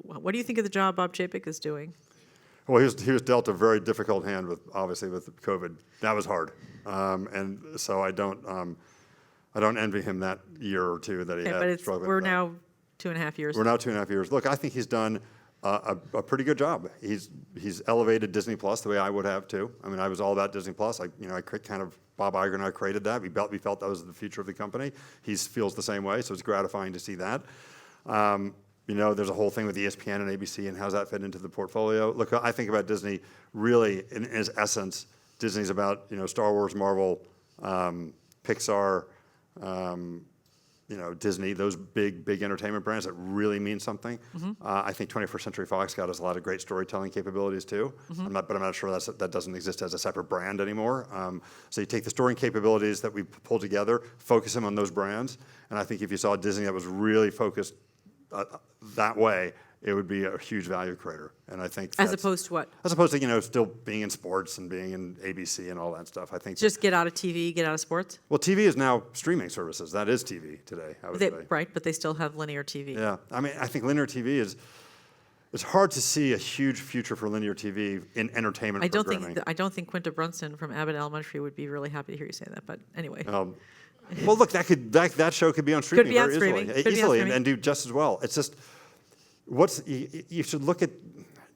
What do you think of the job Bob Chapek is doing? Well, he was dealt a very difficult hand obviously with COVID. That was hard, and so I don't envy him that year or two that he Okay, had. but we're now 2.5 years. We're now 2.5 years. Look, I think he's done a pretty good job. He's elevated Disney Plus the way I would have too. I mean, I was all about Disney Plus. Bob Iger and I created that. We felt that was the future of the company. He feels the same way, so it's gratifying to see that. There's a whole thing with ESPN and ABC and how's that fit into the portfolio. Look, I think about Disney really in its essence. Disney's about Star Wars, Marvel, Pixar, Disney, those big entertainment brands that really mean something. I think 21st Century Fox got us a lot of great storytelling capabilities too. I'm not sure that doesn't exist as a separate brand anymore. So you take the story capabilities that we pulled together, focus them on those brands, and I think if you saw Disney that was really focused that way, it would be a huge value creator. And I think as opposed to what? As opposed to still being in sports and being in ABC and all that stuff. I think just get out of TV, get out of sports. Well, TV is now streaming services. That is TV today. I would say. Right, but they still have linear TV. Yeah, I mean, I think linear TV is. It's hard to see a huge future for linear TV in entertainment programming. I don't think Quinta Brunson from Abbott Elementary would be really happy to hear you say that. But anyway. Well, look, that show could be on streaming easily and do just as well. It's just you should look at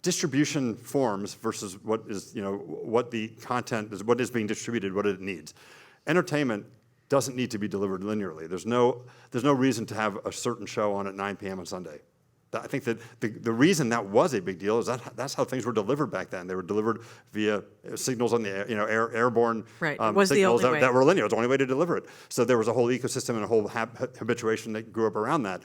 distribution forms versus what is what the content is, what is being distributed, what it needs. Entertainment doesn't need to be delivered linearly. There's no reason to have a certain show on at 9 p.m. on Sunday. I think that the reason that was a big deal is that's how things were delivered back then. They were delivered via signals on the airborne signals that were linear. It was the only way to deliver it. So there was a whole ecosystem and a whole habituation that grew up around that.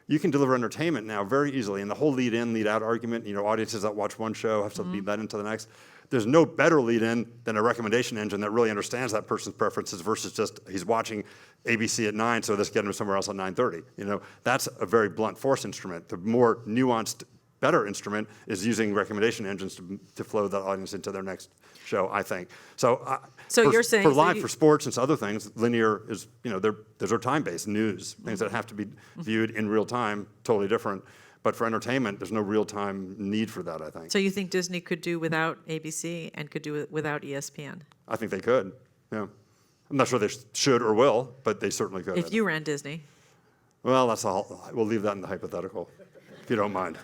You can deliver entertainment now very easily, and the whole lead-in, lead-out argument. Audiences that watch one show have to lead that into the next. There's no better lead-in than a recommendation engine that really understands that person's preferences versus just he's watching ABC at 9, so let's get him somewhere else at 9:30. That's a very blunt force instrument. The more nuanced, better instrument is using recommendation engines to flow the audience into their next show, I think. So you're saying for sports and other things, linear is those are time-based news, things that have to be viewed in real time, totally different. But for entertainment, there's no real-time need for that, I think. So you think Disney could do without ABC and could do it without ESPN? I think they could, yeah. I'm not sure they should or will, but they certainly could. If you ran Disney. Well, that's all. We'll leave that in the hypothetical, if you don't mind.